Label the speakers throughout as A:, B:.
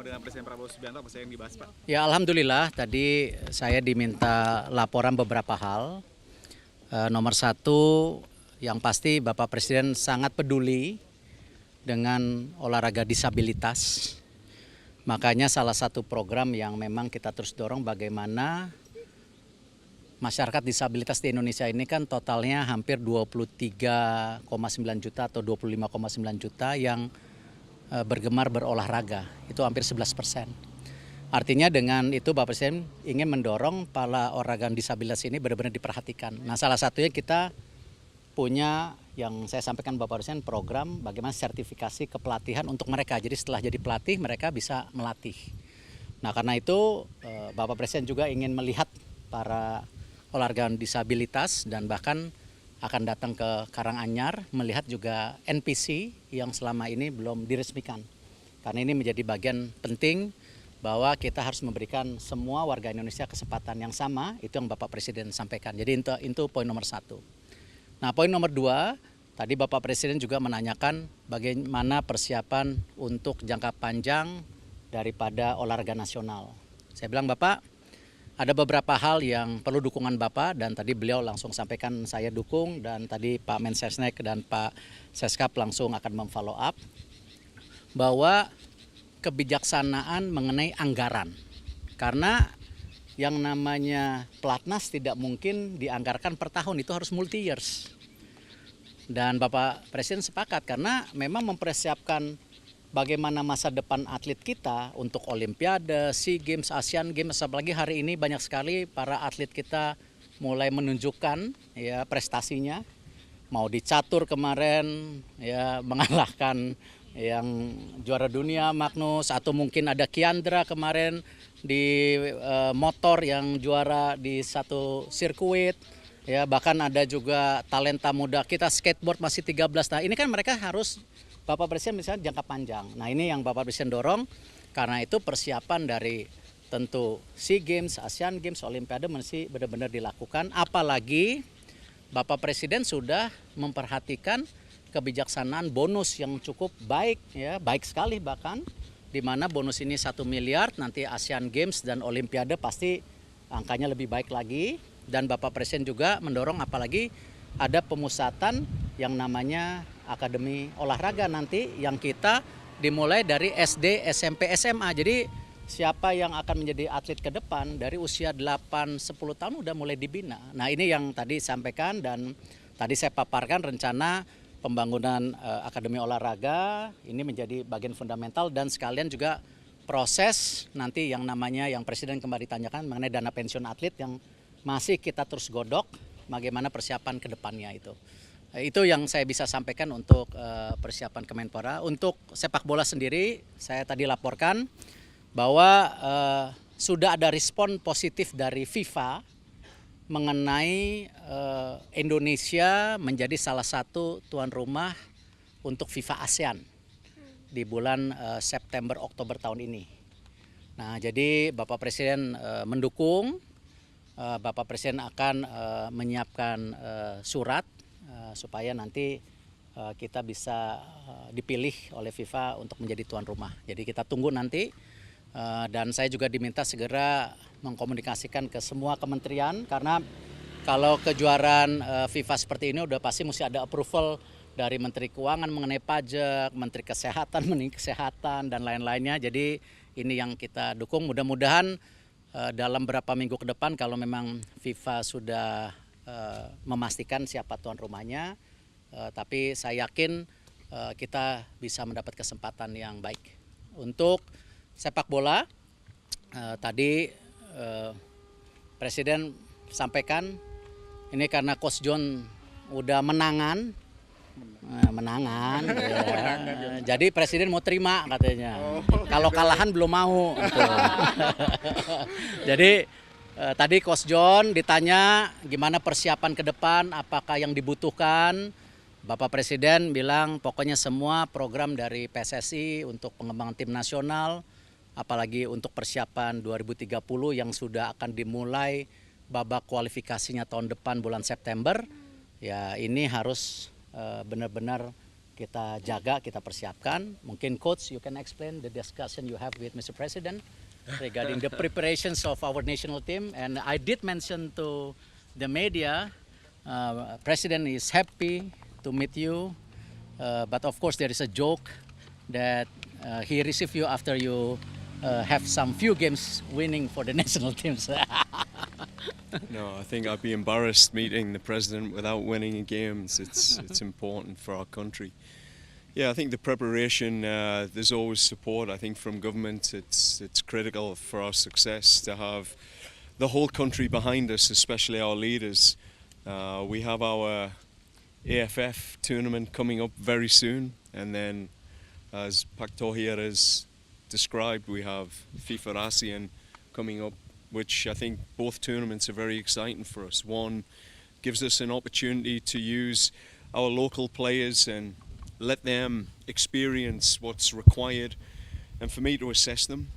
A: dengan Presiden Prabowo Subianto apa yang dibahas, Pak?
B: Ya, alhamdulillah tadi saya diminta laporan beberapa hal. Nomor satu, yang pasti Bapak Presiden sangat peduli dengan olahraga disabilitas. Makanya salah satu program yang memang kita terus dorong bagaimana masyarakat disabilitas di Indonesia ini kan totalnya hampir 23,9 juta atau 25,9 juta yang bergemar berolahraga. Itu hampir 11%. Artinya dengan itu Bapak Presiden ingin mendorong para organ disabilitas ini benar-benar diperhatikan. Nah, salah satunya kita punya yang saya sampaikan Bapak Presiden program bagaimana sertifikasi kepelatihan untuk mereka. Jadi setelah jadi pelatih mereka bisa melatih. Nah, karena itu Bapak Presiden juga ingin melihat para olahraga disabilitas dan bahkan akan datang ke Karanganyar melihat juga NPC yang selama ini belum diresmikan. Karena ini menjadi bagian penting bahwa kita harus memberikan semua warga Indonesia kesempatan yang sama, itu yang Bapak Presiden sampaikan. Jadi itu poin nomor satu. Nah, poin nomor dua, tadi Bapak Presiden juga menanyakan bagaimana persiapan untuk jangka panjang daripada olahraga nasional. Saya bilang, Bapak, ada beberapa hal yang perlu dukungan Bapak dan tadi beliau langsung sampaikan saya dukung dan tadi Pak Mensesnek dan Pak Seskap langsung akan memfollow up bahwa kebijaksanaan mengenai anggaran. Karena yang namanya pelatnas tidak mungkin dianggarkan per tahun, itu harus multi years. Dan Bapak Presiden sepakat karena memang mempersiapkan bagaimana masa depan atlet kita untuk Olimpiade, SEA Games, Asian Games, apalagi hari ini banyak sekali para atlet kita mulai menunjukkan ya prestasinya. Mau di catur kemarin ya mengalahkan yang juara dunia Magnus, atau mungkin ada Kiandra kemarin di motor yang juara di satu sirkuit. Ya, bahkan ada juga talenta muda kita skateboard masih 13. Nah, ini kan mereka harus Bapak Presiden misalnya jangka panjang. Nah, ini yang Bapak Presiden dorong, karena itu persiapan dari tentu SEA Games, Asian Games, Olimpiade mesti benar-benar dilakukan. Apalagi Bapak Presiden sudah memperhatikan kebijaksanaan bonus yang cukup baik, ya baik sekali bahkan, di mana bonus ini 1 miliar, nanti Asian Games dan Olimpiade pasti angkanya lebih baik lagi. Dan Bapak Presiden juga mendorong apalagi ada pemusatan yang namanya Akademi Olahraga nanti yang kita dimulai dari SD, SMP, SMA. Jadi siapa yang akan menjadi atlet ke depan dari usia 8-10 tahun udah mulai dibina. Nah, ini yang tadi sampaikan dan tadi saya paparkan rencana pembangunan Akademi Olahraga ini menjadi bagian fundamental dan sekalian juga proses nanti yang namanya yang Presiden kembali tanyakan mengenai dana pensiun atlet yang masih kita terus godok bagaimana persiapan ke depannya itu. Itu yang saya bisa sampaikan untuk persiapan Kemenpora. Untuk sepak bola sendiri, saya tadi laporkan bahwa sudah ada respon positif dari FIFA mengenai Indonesia menjadi salah satu tuan rumah untuk FIFA ASEAN di bulan September Oktober tahun ini. Nah, jadi Bapak Presiden mendukung, Bapak Presiden akan menyiapkan surat supaya nanti kita bisa dipilih oleh FIFA untuk menjadi tuan rumah. Jadi kita tunggu nanti dan saya juga diminta segera mengkomunikasikan ke semua kementerian karena kalau kejuaraan FIFA seperti ini udah pasti mesti ada approval dari Menteri Keuangan mengenai pajak, Menteri Kesehatan mengenai kesehatan dan lain-lainnya. Jadi ini yang kita dukung. Mudah-mudahan dalam beberapa minggu ke depan kalau memang FIFA sudah memastikan siapa tuan rumahnya, tapi saya yakin kita bisa mendapat kesempatan yang baik. Untuk sepak bola, tadi Presiden sampaikan ini karena Coach John udah menangan, ya. Jadi Presiden mau terima katanya. Kalau kalahan belum mau. Gitu. Jadi tadi Coach John ditanya gimana persiapan ke depan, apakah yang dibutuhkan. Bapak Presiden bilang pokoknya semua program dari PSSI untuk pengembangan tim nasional, apalagi untuk persiapan 2030 yang sudah akan dimulai babak kualifikasinya tahun depan bulan September, ya ini harus benar-benar kita jaga, kita persiapkan. Mungkin Coach, you can explain the discussion you have with Mr. President regarding the preparations of our national team. And I did mention to the media, President is happy to meet you, but of course there is a joke that he received you after you have some few games winning for the national teams.
C: No, I think I'd be embarrassed meeting the president without winning games. It's important for our country. Yeah, I think the preparation, there's always support, I think, from government. It's critical for our success to have the whole country behind us, especially our leaders. We have our AFF tournament coming up very soon, and then as Pak Thohir has described, we have FIFA ASEAN coming up, which I think both tournaments are very exciting for us. One gives us an opportunity to use our local players and let them experience what's required, and for me to assess them.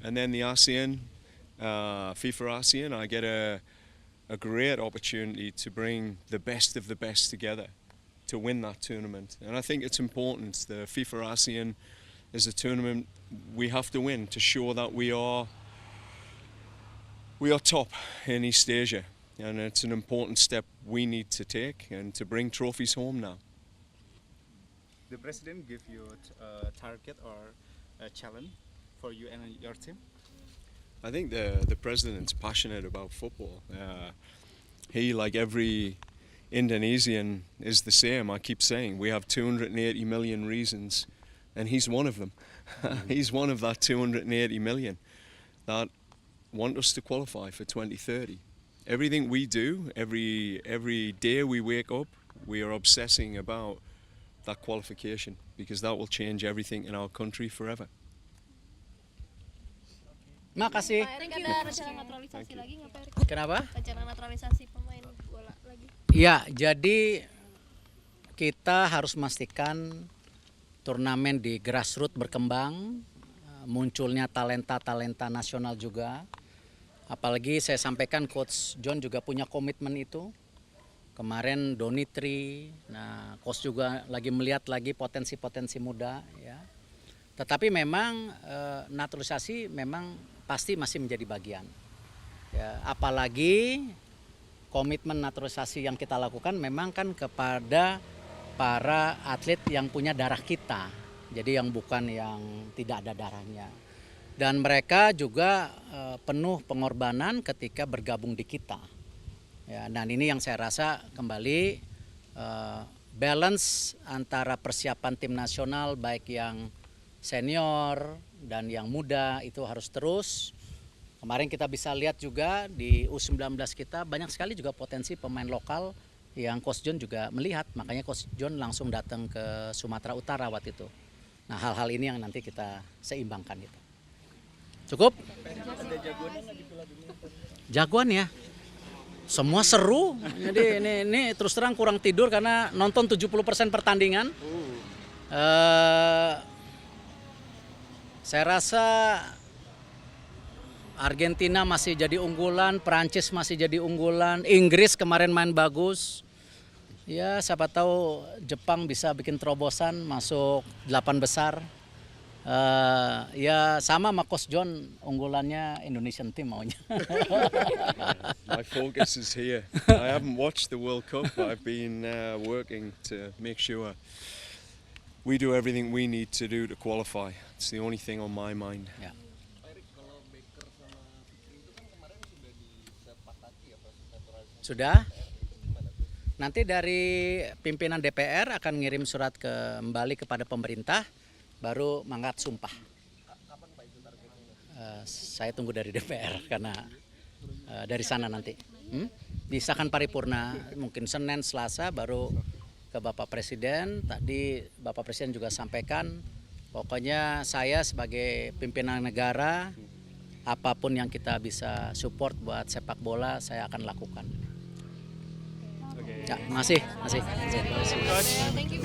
C: And then the ASEAN, FIFA ASEAN, I get a great opportunity to bring the best of the best together to win that tournament. And I think it's important. The FIFA ASEAN is a tournament we have to win to show that we are top in East Asia, and it's an important step we need to take and to bring trophies home now.
A: The president give you a target or a challenge for you and your team?
C: I think the president's passionate about football. He, like every Indonesian, is the same. I keep saying we have 280 million reasons, and he's one of them. He's one of that 280 million that want us to qualify for 2030. Everything we do, every day we wake up, we are obsessing about that qualification, because that will change everything in our country forever.
B: Makasih.
D: Pak Erik, ada rencana naturalisasi lagi nggak Pak Erik?
B: Kenapa?
D: Rencana naturalisasi pemain bola lagi?
B: Ya, jadi kita harus memastikan turnamen di grassroots berkembang, munculnya talenta-talenta nasional juga. Apalagi saya sampaikan Coach John juga punya komitmen itu. Kemarin Donitri, nah Coach juga lagi melihat lagi potensi-potensi muda ya. Tetapi memang naturalisasi memang pasti masih menjadi bagian. Ya, apalagi komitmen naturalisasi yang kita lakukan memang kan kepada para atlet yang punya darah kita. Jadi yang bukan yang tidak ada darahnya. Dan mereka juga penuh pengorbanan ketika bergabung di kita. Ya, dan ini yang saya rasa kembali balance antara persiapan tim nasional baik yang senior dan yang muda itu harus terus. Kemarin kita bisa lihat juga di U19 kita banyak sekali juga potensi pemain lokal yang Coach John juga melihat. Makanya Coach John langsung datang ke Sumatera Utara waktu itu. Nah, hal-hal ini yang nanti kita seimbangkan itu. Cukup? Jagoan ya. Semua seru. Jadi ini terus terang kurang tidur karena nonton 70% pertandingan. Saya rasa Argentina masih jadi unggulan, Prancis masih jadi unggulan, Inggris kemarin main bagus. Ya, siapa tahu Jepang bisa bikin terobosan masuk 8 besar. Ya sama sama Coach John, unggulannya Indonesian team maunya.
C: My focus is here. I haven't watched the World Cup, but I've been working to make sure we do everything we need to do to qualify. It's the only thing on my mind.
B: Ya. Sudah. Nanti dari pimpinan DPR akan ngirim surat kembali kepada pemerintah, baru mangkat sumpah. Saya tunggu dari DPR karena dari sana nanti. Disahkan paripurna, mungkin Senin, Selasa baru ke Bapak Presiden. Tadi Bapak Presiden juga sampaikan, pokoknya saya sebagai pimpinan negara, apapun yang kita bisa support buat sepak bola, saya akan lakukan. Ya, masih.
D: Thank you.